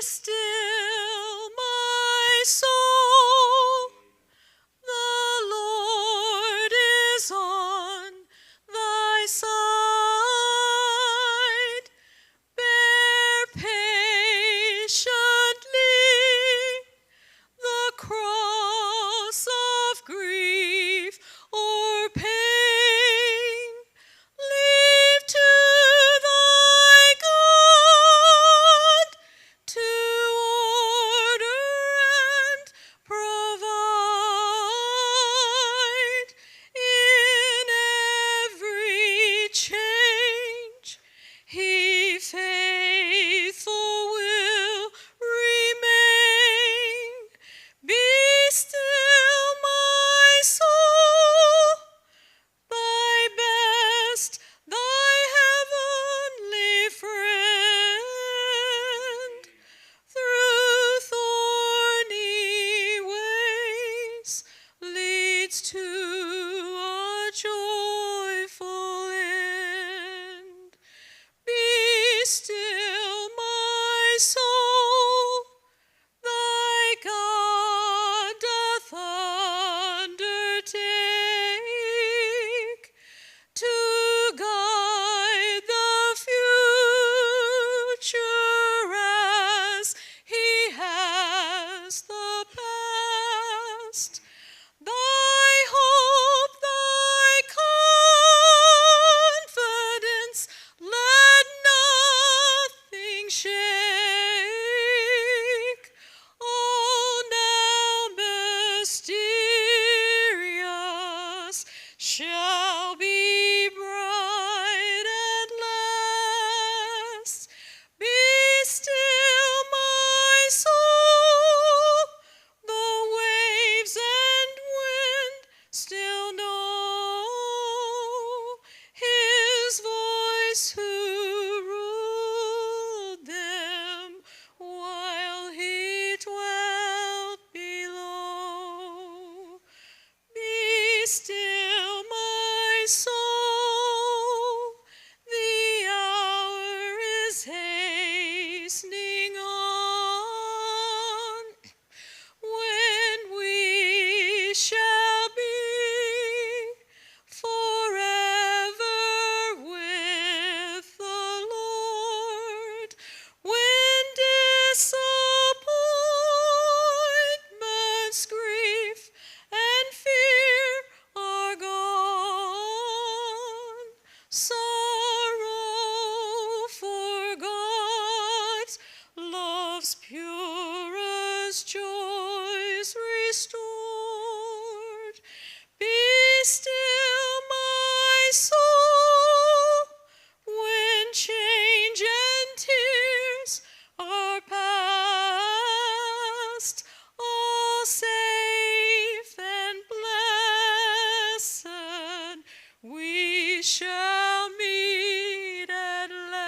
still, my soul. The Lord is on thy side. Bear patiently the cross of grief or pain. Leave to thy God to order and provide. In every change he faithful will remain. Be still, my soul, thy best, thy heavenly friend, through thorny ways leads to a joyful end. Be still, my soul, thy God doth undertake to guide the future as he has the past. Thy hope, thy confidence, let nothing shake. All now mysterious shall be bright at last. Be still, my soul, the waves and wind still know his voice who ruled them while he dwelt below. Be still, my soul, the hour is hastening on, when we shall be forever with the Lord, when disappointments, grief, and fear are gone. Sorrow forgot, love's purest joys restored. Be still, my soul, when change and tears are past, all safe and blessed we shall meet at last.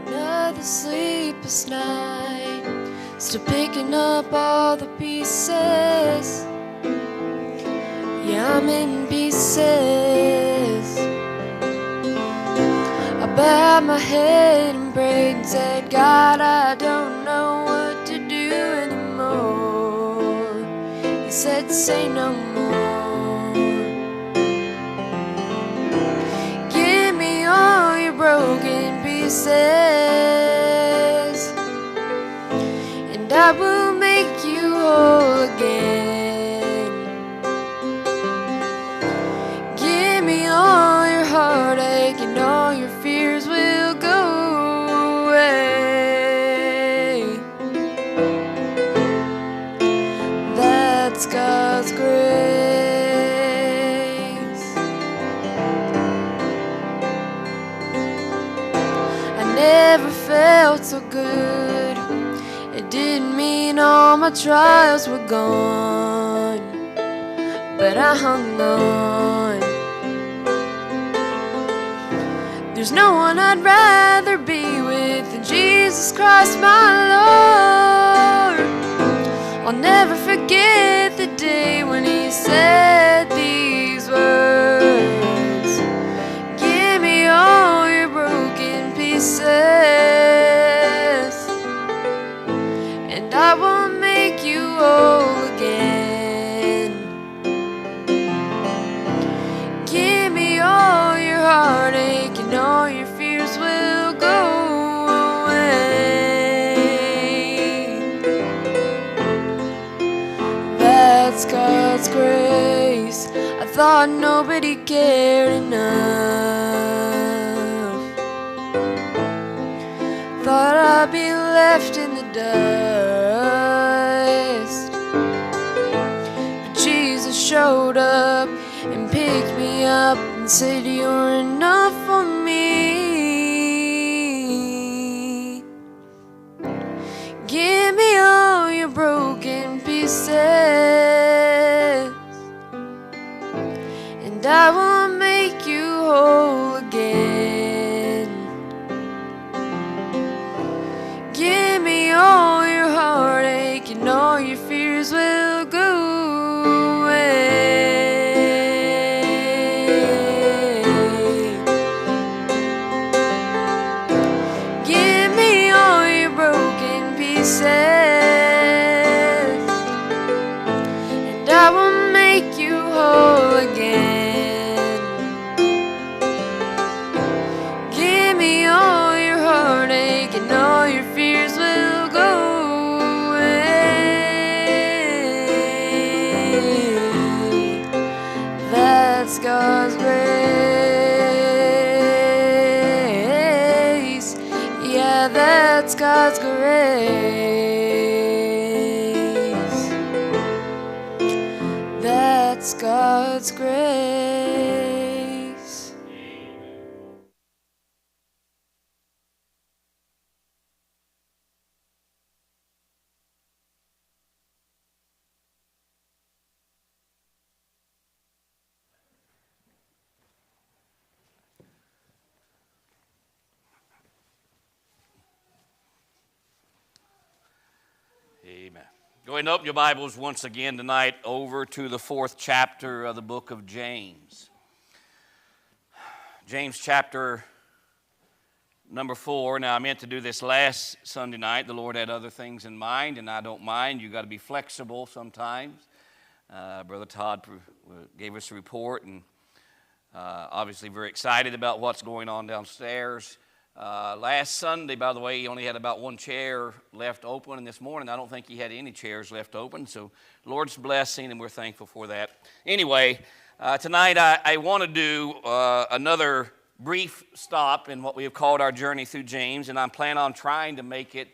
Another sleepless night, still picking up all the pieces. Yeah, I'm in pieces. I bowed my head and prayed and said, God, I don't know what to do anymore. He said, say no more. Give me all your broken pieces, and I will make you whole again. Give me all your heartache, and all your fears will go away. That's God's grace. never felt so good. It didn't mean all my trials were gone, but I hung on. There's no one I'd rather be with than Jesus Christ my Lord. I'll never forget the day when He said these words: give me all your broken pieces, and I will make you whole again. Give me all your heartache, and all your fears will go away. That's God's grace. I thought nobody cared enough. Thought I'd be left in the dust, but Jesus showed up and picked me up and said, you're enough for me. Give me all your broken pieces, and I will make you whole again. Give me all your heartache, and all your fears will go away. Give me all your broken pieces, and I will make you whole again. Give me all your heartache, and all your fears will go away. That's God's grace. Yeah, that's God's grace. That's God's grace. Amen. Go ahead and open your Bibles once again tonight over to the 4th chapter of the book of James. James chapter number 4. Now, I meant to do this last Sunday night. The Lord had other things in mind, and I don't mind. You've got to be flexible sometimes. Brother Todd gave us a report, and obviously very excited about what's going on downstairs. Last Sunday, by the way, he only had about one chair left open, and this morning I don't think he had any chairs left open, so Lord's blessing, and we're thankful for that. Anyway, tonight I want to do another brief stop in what we have called our journey through James, and I plan on trying to make it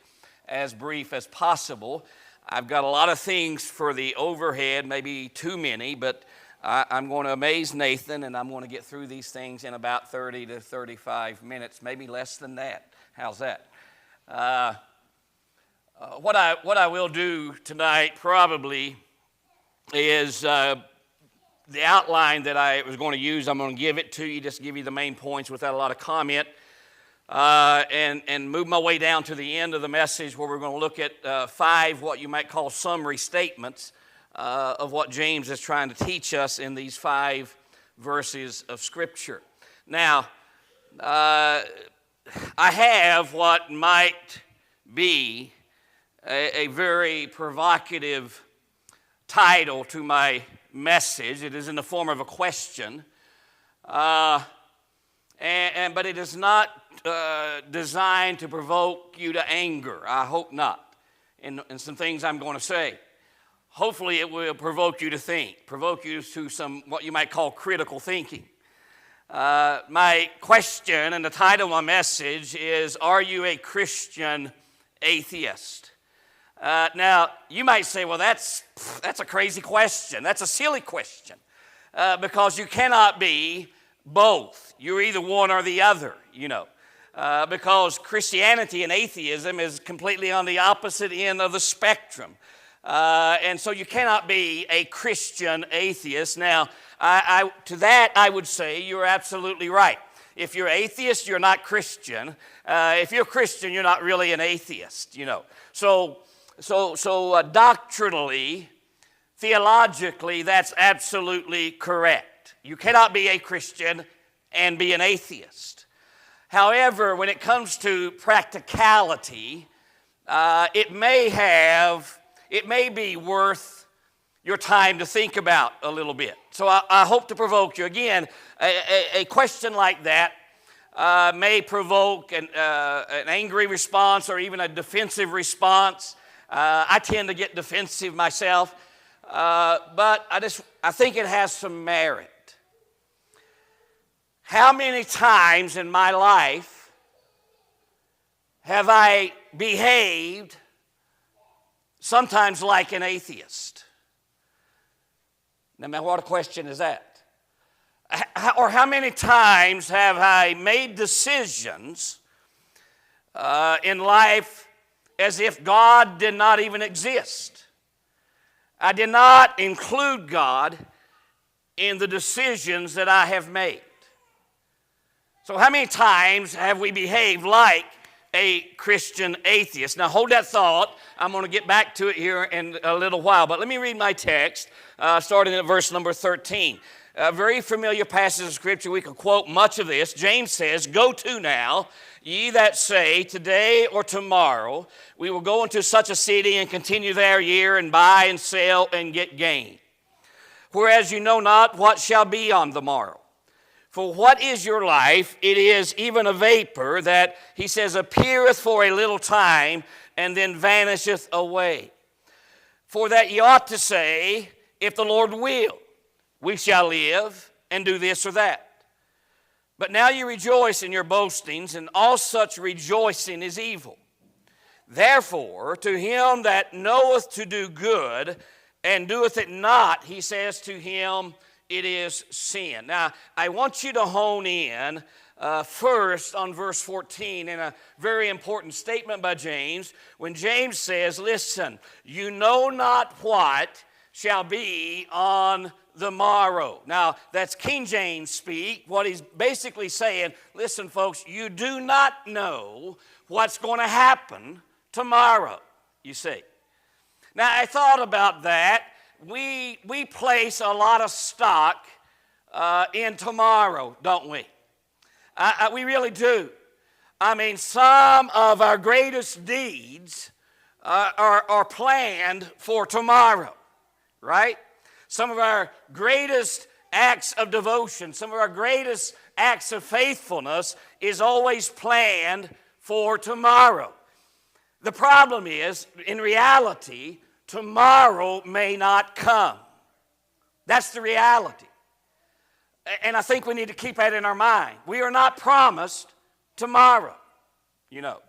as brief as possible. I've got a lot of things for the overhead, maybe too many, but I'm going to amaze Nathan, and I'm going to get through these things in about 30 to 35 minutes, maybe less than that. How's that? What I will do tonight probably is the outline that I was going to use. I'm going to give it to you, just give you the main points without a lot of comment, and move my way down to the end of the message where we're going to look at 5 what you might call summary statements of what James is trying to teach us in these 5 verses of Scripture. Now, I have what might be a very provocative title to my message. It is in the form of a question, but it is not designed to provoke you to anger. I hope not, in some things I'm going to say. Hopefully it will provoke you to think, provoke you to some what you might call critical thinking. My question and the title of my message is, are you a Christian atheist? Now, you might say, well, that's a crazy question. That's a silly question because you cannot be both. You're either one or the other, you know. because Christianity and atheism is completely on the opposite end of the spectrum. And so you cannot be a Christian atheist. Now, to that I would say you're absolutely right. If you're atheist, you're not Christian. If you're Christian, you're not really an atheist, you know. So doctrinally, theologically, that's absolutely correct. You cannot be a Christian and be an atheist. However, when it comes to practicality, it may be worth your time to think about a little bit. So I hope to provoke you. Again, a question like that may provoke an angry response or even a defensive response. I tend to get defensive myself, but I think it has some merit. How many times in my life have I behaved sometimes like an atheist? Now, what a question is that? Or how many times have I made decisions in life as if God did not even exist? I did not include God in the decisions that I have made. So how many times have we behaved like a Christian atheist? Now hold that thought. I'm going to get back to it here in a little while. But let me read my text, starting at verse number 13. A very familiar passage of Scripture. We could quote much of this. James says, "Go to now, ye that say, today or tomorrow, we will go into such a city and continue there a year and buy and sell and get gain. Whereas you know not what shall be on the morrow. For what is your life? It is even a vapor that," he says, "appeareth for a little time and then vanisheth away. For that ye ought to say, if the Lord will, we shall live and do this or that. But now you rejoice in your boastings, and all such rejoicing is evil. Therefore, to him that knoweth to do good and doeth it not, he says to him, it is sin." Now, I want you to hone in first on verse 14 in a very important statement by James, when James says, listen, you know not what shall be on the morrow. Now, that's King James speak. What he's basically saying, listen, folks, you do not know what's going to happen tomorrow, you see. Now, I thought about that. We place a lot of stock in tomorrow, don't we? We really do. I mean, some of our greatest deeds are planned for tomorrow, right? Some of our greatest acts of devotion, some of our greatest acts of faithfulness is always planned for tomorrow. The problem is, in reality, tomorrow may not come. That's the reality. And I think we need to keep that in our mind. We are not promised tomorrow, you know.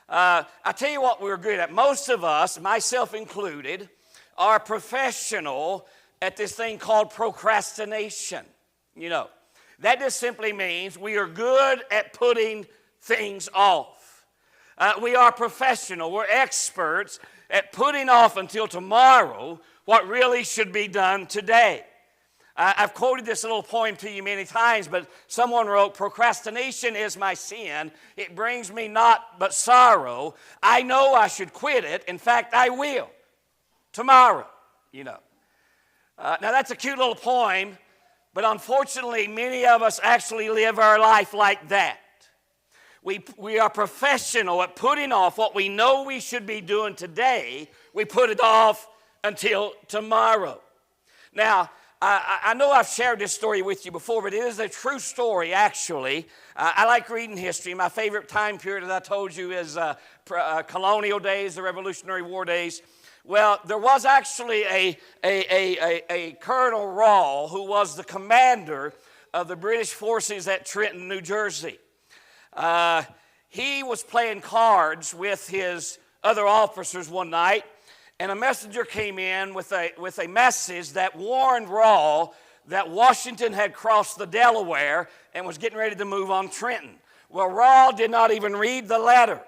I tell you what we're good at. Most of us, myself included, are professional at this thing called procrastination, you know. That just simply means we are good at putting things off. We are professional. We're experts at putting off until tomorrow what really should be done today. I've quoted this little poem to you many times, but someone wrote, "Procrastination is my sin. It brings me naught but sorrow. I know I should quit it. In fact, I will. Tomorrow," you know. Now, that's a cute little poem, but unfortunately, many of us actually live our life like that. We are professional at putting off what we know we should be doing today. We put it off until tomorrow. Now, I know I've shared this story with you before, but it is a true story, actually. I like reading history. My favorite time period, as I told you, is colonial days, the Revolutionary War days. Well, there was actually a Colonel Rawl who was the commander of the British forces at Trenton, New Jersey. He was playing cards with his other officers one night, and a messenger came in with a message that warned Rawl that Washington had crossed the Delaware and was getting ready to move on Trenton. Well, Raw did not even read the letter.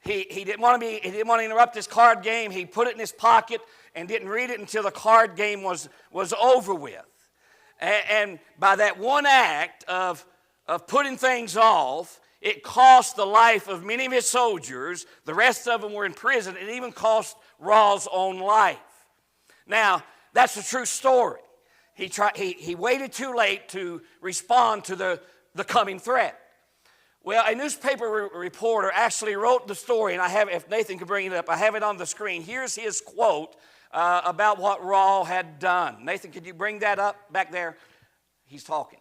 He didn't want to interrupt his card game. He put it in his pocket and didn't read it until the card game was over with. And by that one act of putting things off, it cost the life of many of his soldiers. The rest of them were in prison. It even cost Raw's own life. Now, that's a true story. He waited too late to respond to the coming threat. Well, a newspaper reporter actually wrote the story, and I have, if Nathan could bring it up, I have it on the screen. Here's his quote about what Raw had done. Nathan, could you bring that up back there? He's talking.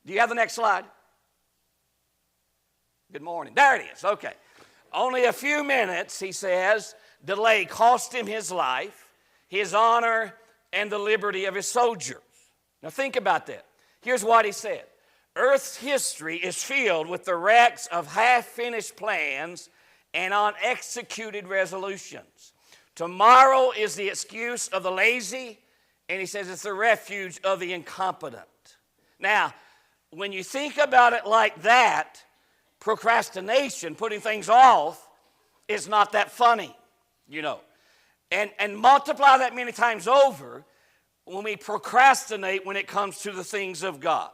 Do you have the next slide? Good morning. There it is. Okay. Only a few minutes, he says, delay cost him his life, his honor, and the liberty of his soldiers. Now think about that. Here's what he said. Earth's history is filled with the wrecks of half-finished plans and unexecuted resolutions. Tomorrow is the excuse of the lazy, and he says it's the refuge of the incompetent. Now, when you think about it like that, procrastination, putting things off, is not that funny, you know. And multiply that many times over when we procrastinate when it comes to the things of God.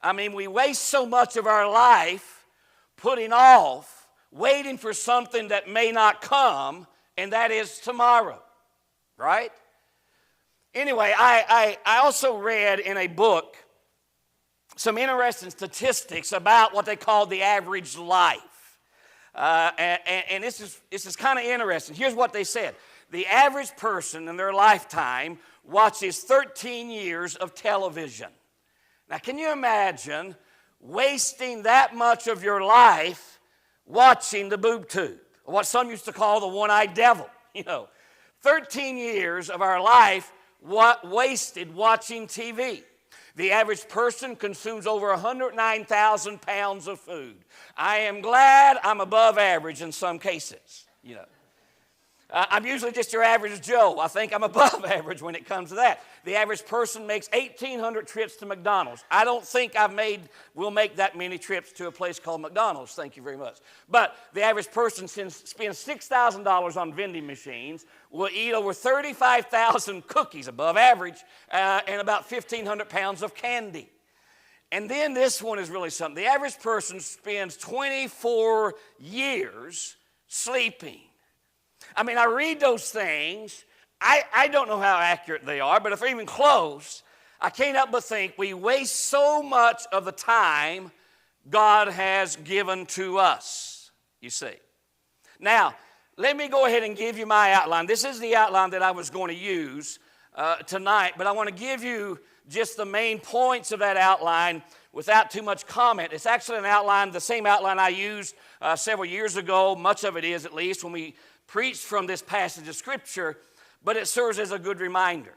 I mean, we waste so much of our life putting off, waiting for something that may not come, and that is tomorrow, right? Anyway, I also read in a book some interesting statistics about what they call the average life. And this is kind of interesting. Here's what they said. The average person in their lifetime watches 13 years of television. Now, can you imagine wasting that much of your life watching the boob tube, or what some used to call the one-eyed devil? You know, 13 years of our life wasted watching TV. The average person consumes over 109,000 pounds of food. I am glad I'm above average in some cases, you know. I'm usually just your average Joe. I think I'm above average when it comes to that. The average person makes 1,800 trips to McDonald's. I don't think we'll make that many trips to a place called McDonald's. Thank you very much. But the average person spends $6,000 on vending machines, will eat over 35,000 cookies, above average, and about 1,500 pounds of candy. And then this one is really something. The average person spends 24 years sleeping. I mean, I read those things. I don't know how accurate they are, but if they're even close, I can't help but think we waste so much of the time God has given to us, you see. Now, let me go ahead and give you my outline. This is the outline that I was going to use tonight, but I want to give you just the main points of that outline without too much comment. It's actually an outline, the same outline I used several years ago. Much of it is, at least, when we preached from this passage of Scripture, but it serves as a good reminder.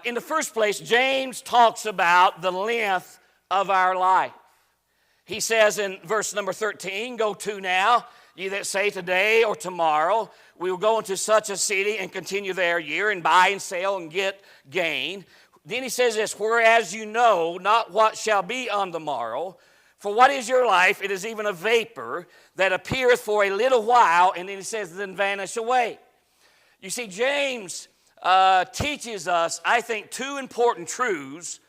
In the first place, James talks about the length of our life. He says in verse number 13, "Go to now, ye that say today or tomorrow, we will go into such a city and continue there a year and buy and sell and get gain." Then he says this, "Whereas you know not what shall be on the morrow, for what is your life? It is even a vapor that appeareth for a little while," and then he says, "then vanish away." You see, James teaches us, I think, two important truths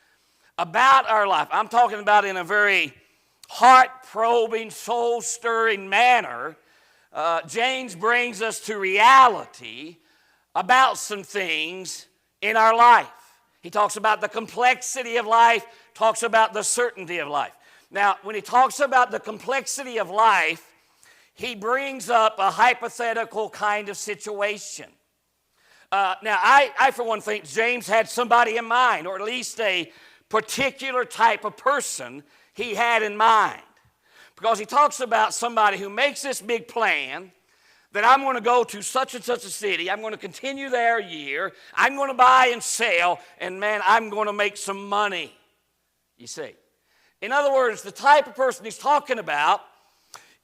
about our life. I'm talking about in a very heart-probing, soul-stirring manner. James brings us to reality about some things in our life. He talks about the complexity of life, talks about the certainty of life. Now, when he talks about the complexity of life, he brings up a hypothetical kind of situation. Now, I, for one, think James had somebody in mind, or at least a particular type of person he had in mind. Because he talks about somebody who makes this big plan that I'm going to go to such and such a city, I'm going to continue there a year, I'm going to buy and sell, and man, I'm going to make some money, you see. In other words, the type of person he's talking about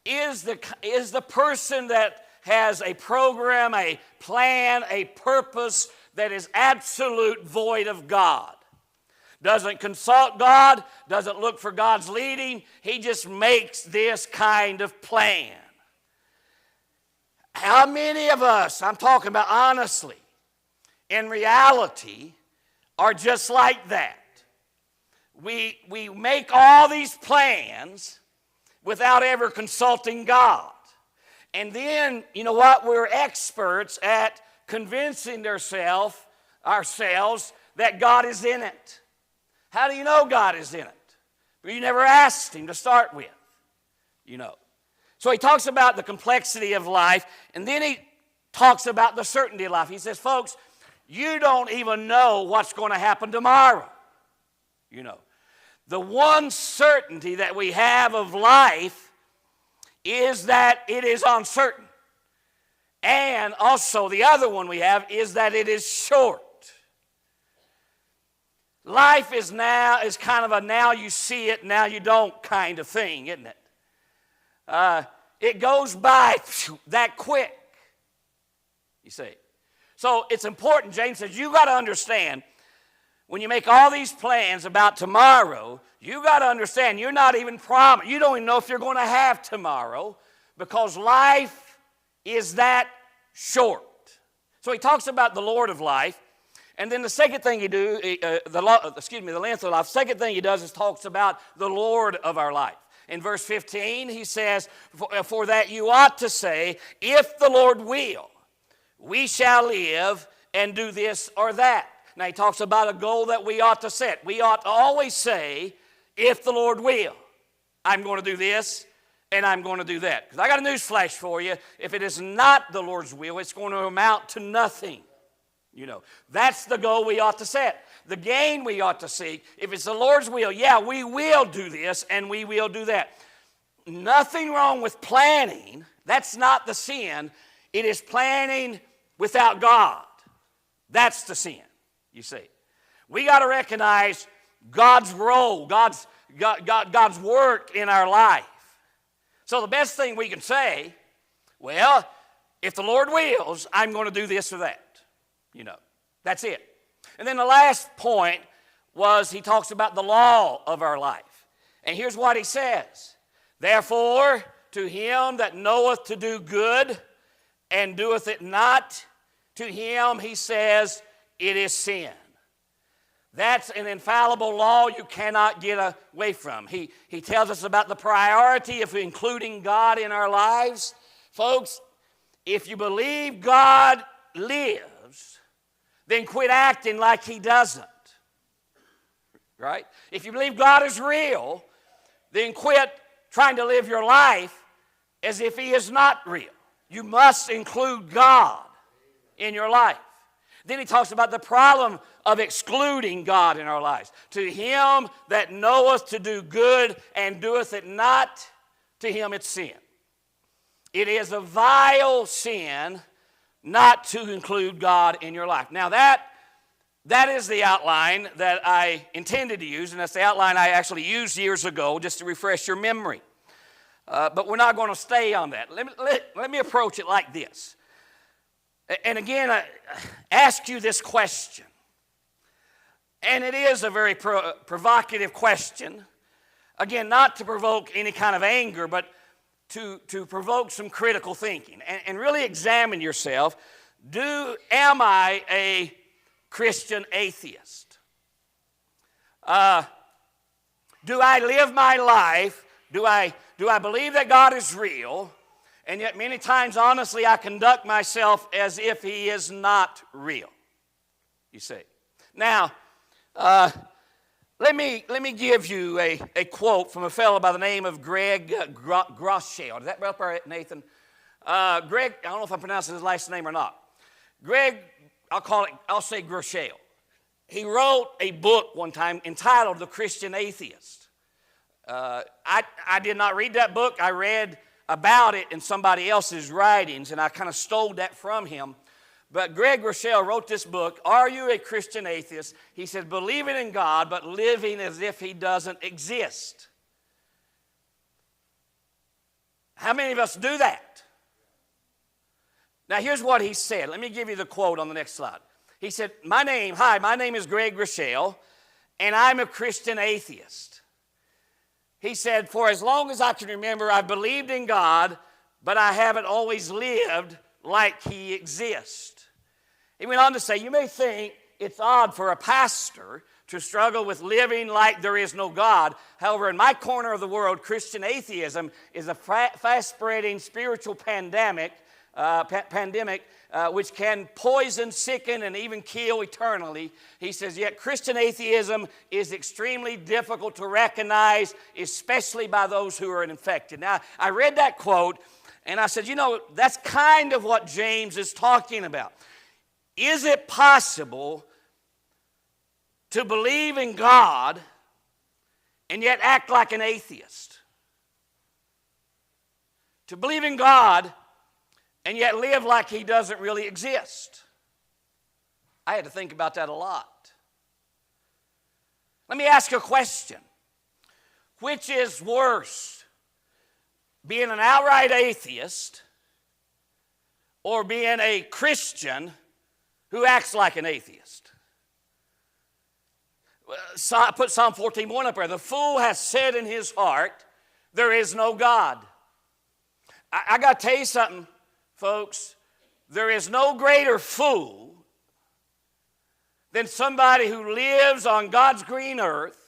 is the person that has a program, a plan, a purpose that is absolute void of God. doesn't consult God, doesn't look for God's leading. He just makes this kind of plan. How many of us, I'm talking about honestly, in reality, are just like that? We make all these plans without ever consulting God. And then, you know what? We're experts at convincing ourselves that God is in it. How do you know God is in it? Well, you never asked Him to start with, you know. So he talks about the complexity of life, and then he talks about the certainty of life. He says, folks, you don't even know what's going to happen tomorrow, you know. The one certainty that we have of life is that it is uncertain. And also the other one we have is that it is short. Life is kind of a now you see it, now you don't kind of thing, isn't it? It goes by that quick, you see. So it's important, James says, you got to understand, when you make all these plans about tomorrow, you got to understand you're not even promised. You don't even know if you're going to have tomorrow because life is that short. So he talks about the Lord of life. And then the second thing he do, the length of life. Second thing he does is talks about the Lord of our life. In verse 15, he says, for that you ought to say, if the Lord will, we shall live and do this or that. Now he talks about a goal that we ought to set. We ought to always say, if the Lord will, I'm going to do this and I'm going to do that. Because I got a news flash for you. If it is not the Lord's will, it's going to amount to nothing. You know, that's the goal we ought to set. The gain we ought to seek. If it's the Lord's will, yeah, we will do this and we will do that. Nothing wrong with planning. That's not the sin. It is planning without God. That's the sin, you see. We got to recognize God's role, God's work in our life. So the best thing we can say, well, if the Lord wills, I'm going to do this or that. You know, that's it. And then the last point was he talks about the law of our life. And here's what he says. Therefore, to him that knoweth to do good and doeth it not, to him, he says, it is sin. That's an infallible law you cannot get away from. He tells us about the priority of including God in our lives. Folks, if you believe God lives, then quit acting like He doesn't. Right? If you believe God is real, then quit trying to live your life as if He is not real. You must include God in your life. Then he talks about the problem of excluding God in our lives. To him that knoweth to do good and doeth it not, to him it's sin. It is a vile sin not to include God in your life. Now that is the outline that I intended to use, and that's the outline I actually used years ago just to refresh your memory. But we're not going to stay on that. Let me approach it like this. And again, I ask you this question. And it is a very provocative question. Again, not to provoke any kind of anger, but to provoke some critical thinking. And really examine yourself. Am I a Christian atheist? Do I live my life? Do I believe that God is real? And yet many times, honestly, I conduct myself as if He is not real. You see. Now, let me give you a quote from a fellow by the name of Greg Groeschel. Does that help, Nathan? Greg, I don't know if I'm pronouncing his last name or not. Greg, I'll say Groeschel. He wrote a book one time entitled The Christian Atheist. I did not read that book. I read about it in somebody else's writings, and I kind of stole that from him. But Greg Groeschel wrote this book, Are You a Christian Atheist? He said, believing in God, but living as if He doesn't exist. How many of us do that? Now, here's what he said. Let me give you the quote on the next slide. He said, my name is Greg Groeschel, and I'm a Christian atheist. He said, for as long as I can remember, I've believed in God, but I haven't always lived like He exists. He went on to say, you may think it's odd for a pastor to struggle with living like there is no God. However, in my corner of the world, Christian atheism is a fast-spreading spiritual pandemic, which can poison, sicken, and even kill eternally. He says, yet Christian atheism is extremely difficult to recognize, especially by those who are infected. Now, I read that quote, and I said, you know, that's kind of what James is talking about. Is it possible to believe in God and yet act like an atheist? To believe in God and yet live like He doesn't really exist? I had to think about that a lot. Let me ask you a question. Which is worse, being an outright atheist or being a Christian who acts like an atheist? I put Psalm 14:1 up there. The fool has said in his heart, there is no God. I got to tell you something, folks. There is no greater fool than somebody who lives on God's green earth,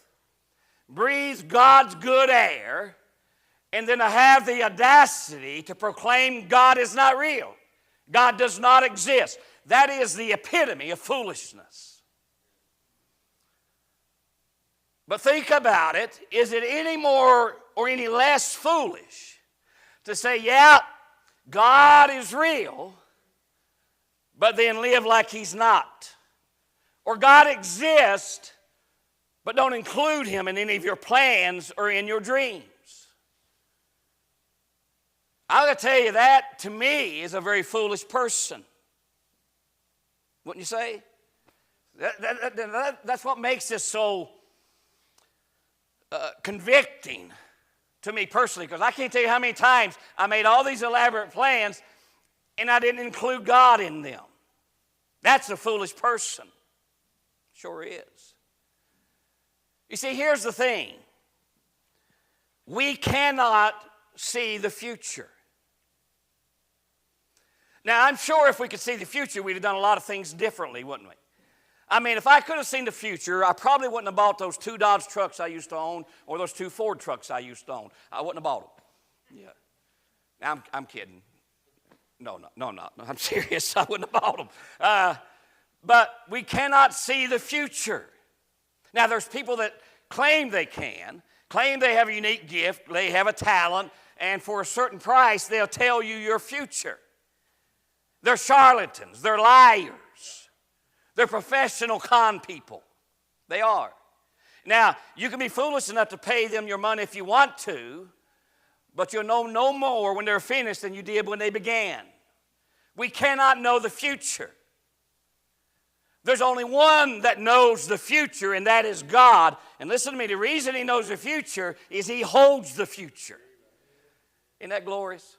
breathes God's good air, and then to have the audacity to proclaim God is not real. God does not exist. That is the epitome of foolishness. But think about it. Is it any more or any less foolish to say, yeah, God is real, but then live like He's not? Or God exists, but don't include Him in any of your plans or in your dreams? I'm going to tell you that, to me, is a very foolish person. Wouldn't you say? That's what makes this so convicting to me personally, because I can't tell you how many times I made all these elaborate plans and I didn't include God in them. That's a foolish person. Sure is. You see, here's the thing. We cannot see the future. Now, I'm sure if we could see the future, we'd have done a lot of things differently, wouldn't we? I mean, if I could have seen the future, I probably wouldn't have bought those 2 Dodge trucks I used to own or those 2 Ford trucks I used to own. I wouldn't have bought them. Yeah. Now, I'm kidding. No, I'm serious. I wouldn't have bought them. But we cannot see the future. Now, there's people that claim they can, claim they have a unique gift, they have a talent, and for a certain price, they'll tell you your future. They're charlatans. They're liars. They're professional con people. They are. Now, you can be foolish enough to pay them your money if you want to, but you'll know no more when they're finished than you did when they began. We cannot know the future. There's only one that knows the future, and that is God. And listen to me, the reason He knows the future is He holds the future. Isn't that glorious?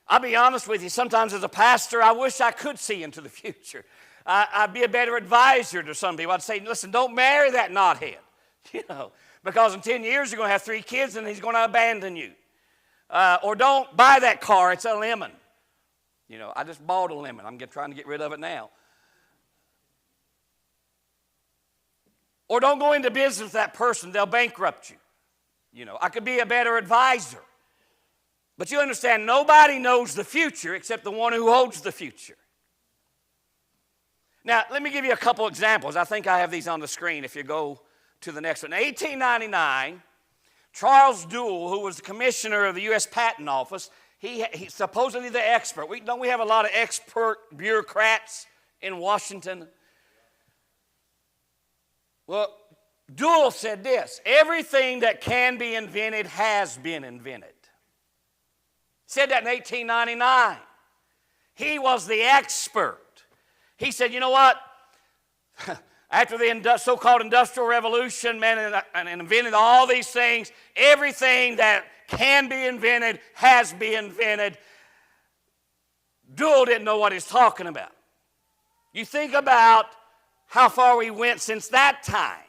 I'll be honest with you, sometimes as a pastor, I wish I could see into the future. I'd be a better advisor to some people. I'd say, listen, don't marry that knothead, because in 10 years you're going to have 3 kids and he's going to abandon you. Or don't buy that car, it's a lemon. I just bought a lemon. I'm trying to get rid of it now. Or don't go into business with that person, they'll bankrupt you. I could be a better advisor. But you understand, nobody knows the future except the one who holds the future. Now, let me give you a couple examples. I think I have these on the screen if you go to the next one. In 1899, Charles Duell, who was the commissioner of the U.S. Patent Office, he's supposedly the expert. Don't we have a lot of expert bureaucrats in Washington? Well, Duell said this: everything that can be invented has been invented. Said that in 1899. He was the expert. He said, you know what? After the so-called Industrial Revolution, man, and invented all these things, everything that can be invented has been invented. Duell didn't know what he's talking about. You think about how far we went since that time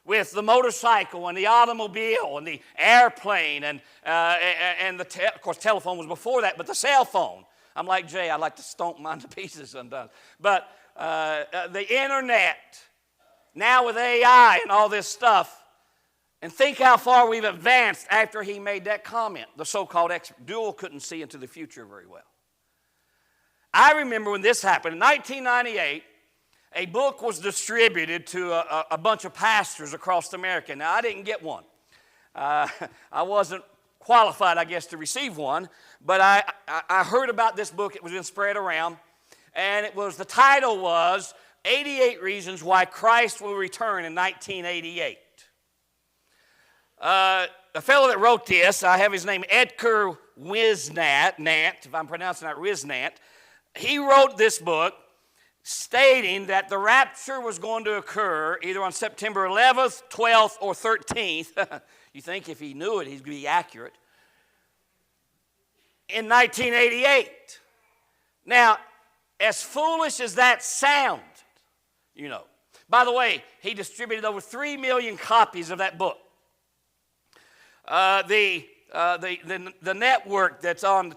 with the motorcycle and the automobile and the airplane and of course, telephone was before that, but the cell phone. I'm like Jay, I like to stomp mine to pieces sometimes. But the internet, now with AI and all this stuff, and think how far we've advanced after he made that comment. The so-called expert. Duell couldn't see into the future very well. I remember when this happened. In 1998, a book was distributed to a bunch of pastors across America. Now, I didn't get one. I wasn't qualified, I guess, to receive one. But I heard about this book. It was being spread around. And the title was 88 Reasons Why Christ Will Return in 1988. The fellow that wrote this, I have his name, Edgar Wisnat, if I'm pronouncing that Wisnat. He wrote this book stating that the rapture was going to occur either on September 11th, 12th, or 13th. You think if he knew it, he'd be accurate. In 1988. Now, as foolish as that sounded, you know. By the way, he distributed over 3 million copies of that book. The network that's on,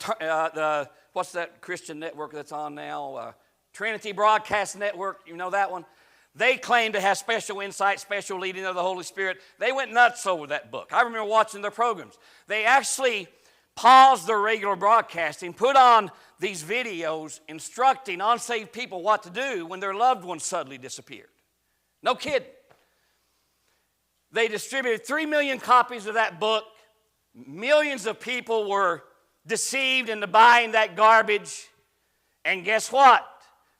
what's that Christian network that's on now? Trinity Broadcast Network, you know that one? They claim to have special insight, special leading of the Holy Spirit. They went nuts over that book. I remember watching their programs. They actually paused their regular broadcasting, put on these videos instructing unsaved people what to do when their loved ones suddenly disappeared. No kidding. They distributed 3 million copies of that book. Millions of people were deceived into buying that garbage. And guess what?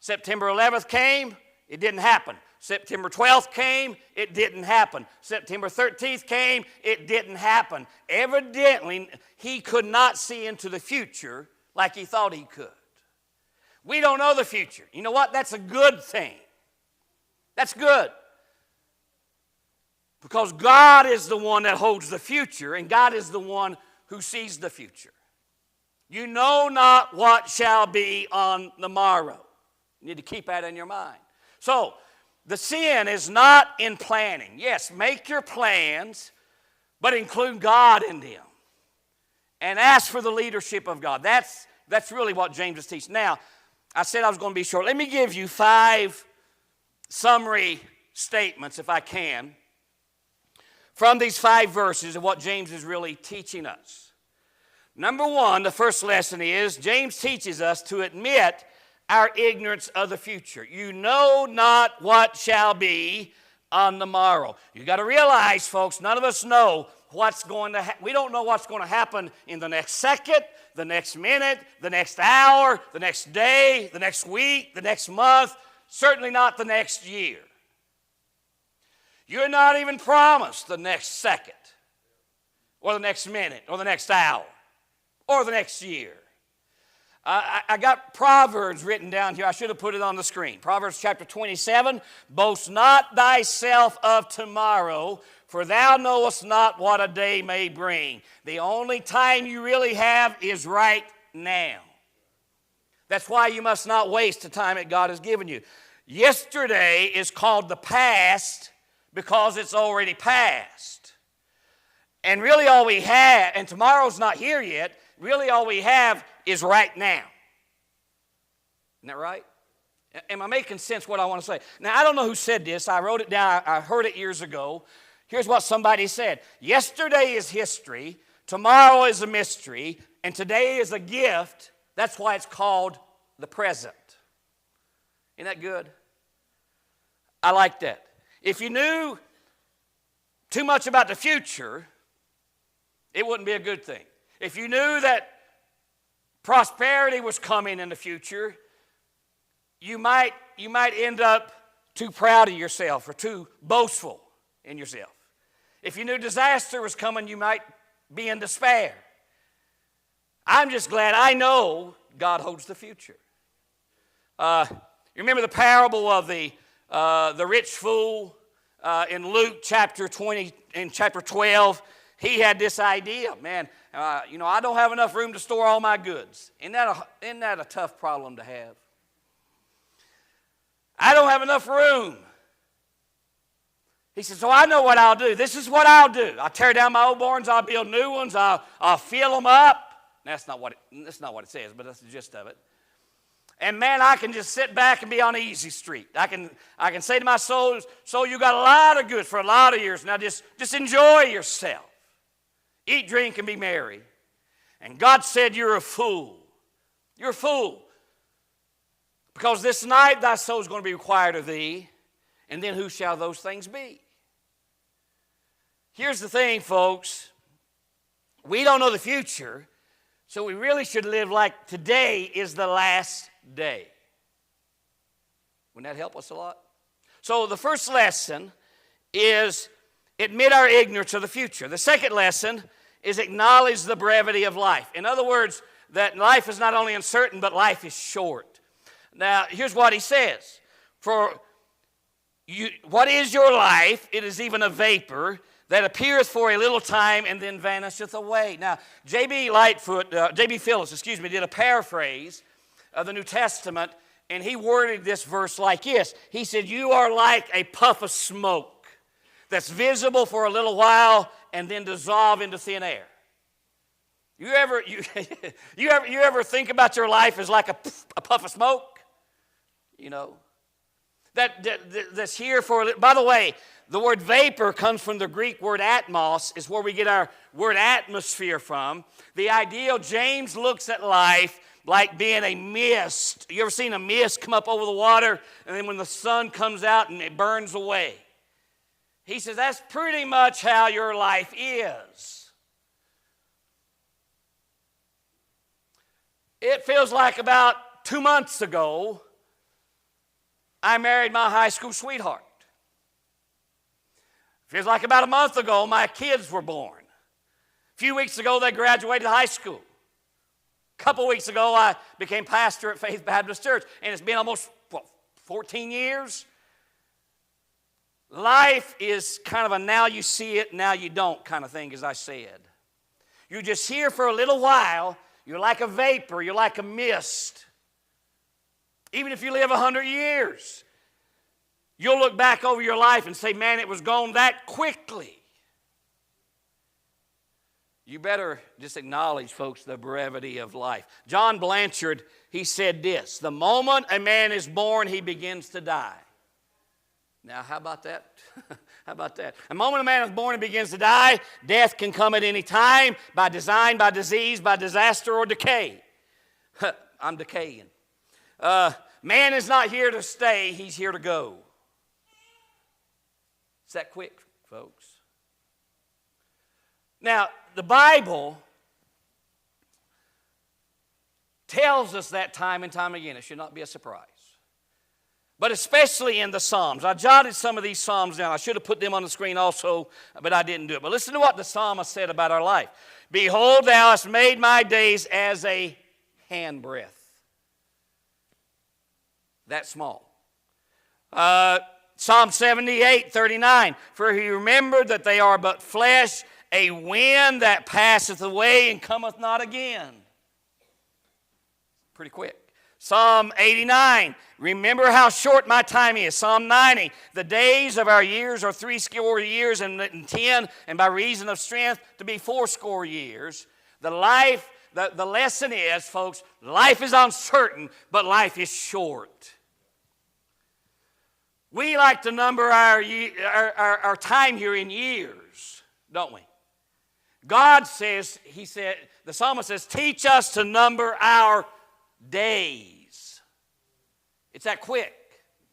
September 11th came, it didn't happen. September 12th came, it didn't happen. September 13th came, it didn't happen. Evidently, he could not see into the future like he thought he could. We don't know the future. You know what? That's a good thing. That's good. Because God is the one that holds the future, and God is the one who sees the future. You know not what shall be on the morrow. You need to keep that in your mind. So, the sin is not in planning. Yes, make your plans, but include God in them. And ask for the leadership of God. That's really what James is teaching. Now, I said I was going to be short. Let me give you 5 summary statements, if I can, from these 5 verses of what James is really teaching us. Number 1, the first lesson is, James teaches us to admit our ignorance of the future. You know not what shall be on the morrow. You got to realize, folks, none of us know what's going to happen. We don't know what's going to happen in the next second, the next minute, the next hour, the next day, the next week, the next month, certainly not the next year. You're not even promised the next second, or the next minute, or the next hour, or the next year. I got Proverbs written down here. I should have put it on the screen. Proverbs chapter 27, boast not thyself of tomorrow, for thou knowest not what a day may bring. The only time you really have is right now. That's why you must not waste the time that God has given you. Yesterday is called the past because it's already past. And really all we have, and tomorrow's not here yet, really all we have is right now. Isn't that right? Am I making sense what I want to say? Now, I don't know who said this. I wrote it down. I heard it years ago. Here's what somebody said. Yesterday is history. Tomorrow is a mystery. And today is a gift. That's why it's called the present. Isn't that good? I like that. If you knew too much about the future, it wouldn't be a good thing. If you knew that prosperity was coming in the future, you might end up too proud of yourself or too boastful in yourself. If you knew disaster was coming, you might be in despair. I'm just glad I know God holds the future. You remember the parable of the rich fool in Luke chapter 20 and chapter 12? He had this idea, man, I don't have enough room to store all my goods. Isn't that a tough problem to have? I don't have enough room He said, so I know what I'll do. This is what I'll do. I'll tear down my old barns. I'll build new ones. I'll fill them up. That's not what it says, but that's the gist of it. And man, I can just sit back and be on easy street. I can say to my soul, you got a lot of goods for a lot of years. Now just enjoy yourself. Eat, drink, and be merry. And God said, you're a fool. You're a fool. Because this night thy soul is going to be required of thee. And then who shall those things be? Here's the thing, folks. We don't know the future, so we really should live like today is the last day. Wouldn't that help us a lot? So the first lesson is admit our ignorance of the future. The second lesson is acknowledge the brevity of life. In other words, that life is not only uncertain, but life is short. Now, here's what he says. What is your life? It is even a vapor that appeareth for a little time and then vanisheth away. Now, J.B. Phillips, did a paraphrase of the New Testament, and he worded this verse like this. He said, you are like a puff of smoke that's visible for a little while and then dissolve into thin air. You ever think about your life as like a puff of smoke? You know, that's here for a little. By the way, the word vapor comes from the Greek word atmos, is where we get our word atmosphere from. The ideal, James looks at life like being a mist. You ever seen a mist come up over the water, and then when the sun comes out and it burns away? He says that's pretty much how your life is. It feels like about 2 months ago, I married my high school sweetheart. Feels like about a month ago, my kids were born. A few weeks ago, they graduated high school. A couple weeks ago, I became pastor at Faith Baptist Church, and it's been almost, 14 years? Life is kind of a now you see it, now you don't kind of thing, as I said. You're just here for a little while. You're like a vapor. You're like a mist. Even if you live 100 years, you'll look back over your life and say, man, it was gone that quickly. You better just acknowledge, folks, the brevity of life. John Blanchard, he said this, the moment a man is born, he begins to die. Now, how about that? How about that? The moment a man is born and begins to die, death can come at any time, by design, by disease, by disaster, or decay. I'm decaying. Man is not here to stay, he's here to go. It's that quick, folks. Now, the Bible tells us that time and time again. It should not be a surprise. But especially in the Psalms. I jotted some of these Psalms down. I should have put them on the screen also, but I didn't do it. But listen to what the psalmist said about our life. Behold, thou hast made my days as a handbreadth. That small. Psalm 78:39. For he remembered that they are but flesh, a wind that passeth away and cometh not again. Pretty quick. Psalm 89, remember how short my time is. Psalm 90, the days of our years are 60 years and 10, and by reason of strength to be 80 years. The lesson is, folks, life is uncertain, but life is short. We like to number our time here in years, don't we? God says, the psalmist says, teach us to number our days. It's that quick.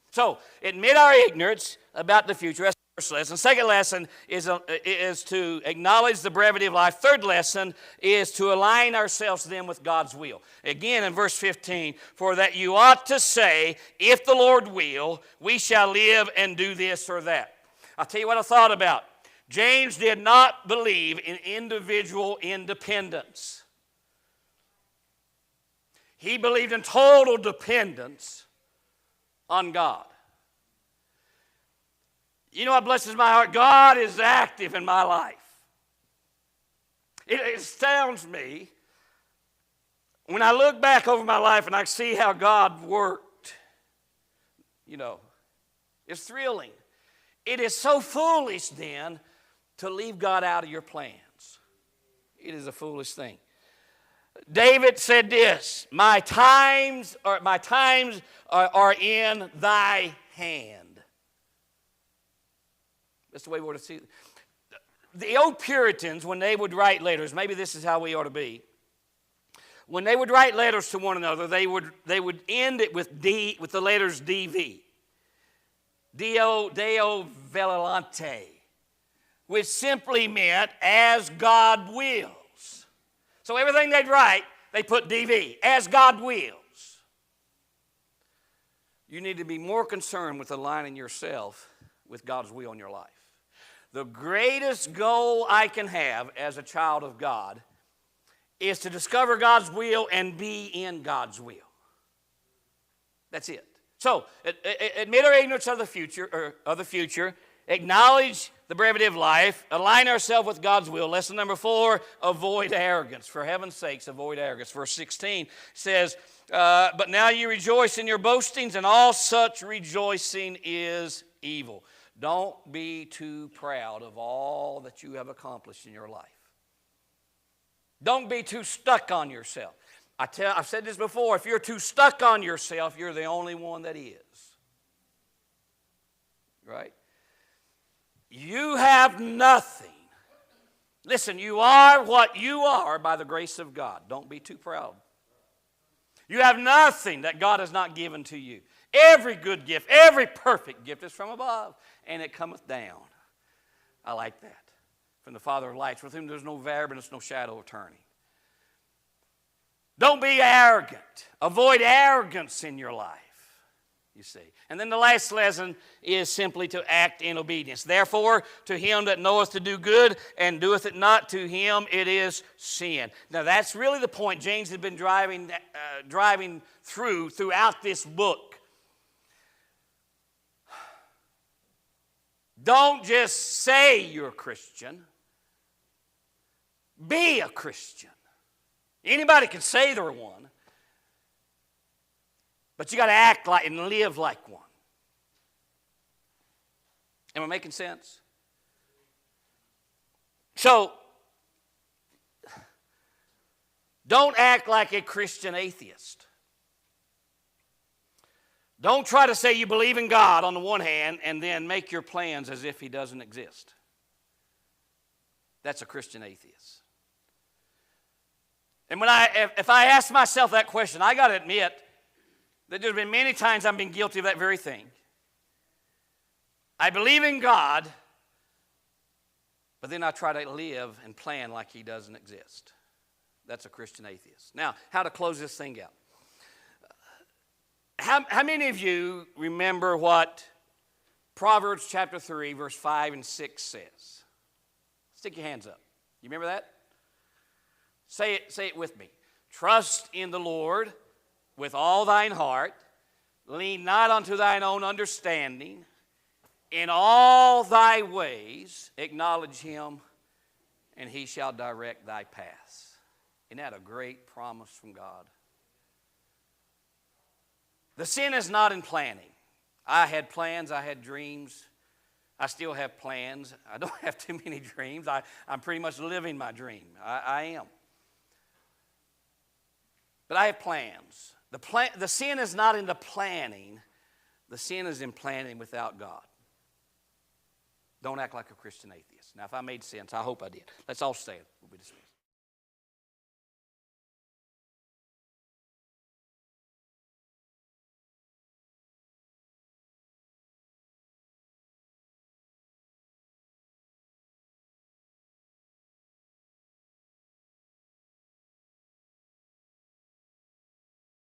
So, admit our ignorance about the future. That's the first lesson. Second lesson is to acknowledge the brevity of life. Third lesson is to align ourselves then with God's will. Again, in verse 15, for that you ought to say, if the Lord will, we shall live and do this or that. I'll tell you what I thought about. James did not believe in individual independence. He believed in total dependence on God. You know what blesses my heart? God is active in my life. It astounds me when I look back over my life and I see how God worked. You know, it's thrilling. It is so foolish then to leave God out of your plans. It is a foolish thing. David said this, my times are in thy hand. That's the way we ought to see it. The old Puritans, when they would write letters, maybe this is how we ought to be. When they would write letters to one another, they would end it with the letters DV. Deo Velante, which simply meant as God wills. So everything they'd write, they put DV, as God wills. You need to be more concerned with aligning yourself with God's will in your life. The greatest goal I can have as a child of God is to discover God's will and be in God's will. That's it. So, admit our ignorance of the future, acknowledge the brevity of life, align ourselves with God's will. Lesson number 4, avoid arrogance. For heaven's sakes, avoid arrogance. Verse 16 says, but now you rejoice in your boastings, and all such rejoicing is evil. Don't be too proud of all that you have accomplished in your life. Don't be too stuck on yourself. I've said this before, if you're too stuck on yourself, you're the only one that is. Right? You have nothing. Listen, you are what you are by the grace of God. Don't be too proud. You have nothing that God has not given to you. Every good gift, every perfect gift is from above, and it cometh down. I like that. From the Father of lights, with whom there's no variableness, no shadow of turning. Don't be arrogant. Avoid arrogance in your life, you see. And then the last lesson is simply to act in obedience. Therefore, to him that knoweth to do good and doeth it not, to him it is sin. Now, that's really the point James has been driving throughout this book. Don't just say you're a Christian. Be a Christian. Anybody can say they're one, but you got to act like and live like one. Am I making sense? So, don't act like a Christian atheist. Don't try to say you believe in God on the one hand and then make your plans as if He doesn't exist. That's a Christian atheist. And if I ask myself that question, I got to admit that there's been many times I've been guilty of that very thing. I believe in God, but then I try to live and plan like He doesn't exist. That's a Christian atheist. Now, how to close this thing out? How many of you remember what Proverbs chapter 3, verse 5 and 6 says? Stick your hands up. You remember that? Say it with me. Trust in the Lord with all thine heart. Lean not unto thine own understanding. In all thy ways acknowledge Him, and He shall direct thy paths. Isn't that a great promise from God? The sin is not in planning. I had plans, I had dreams. I still have plans. I don't have too many dreams. I'm pretty much living my dream. I am. But I have plans. The sin is not in the planning. The sin is in planning without God. Don't act like a Christian atheist. Now, if I made sense, I hope I did. Let's all stand. We'll be dismissed.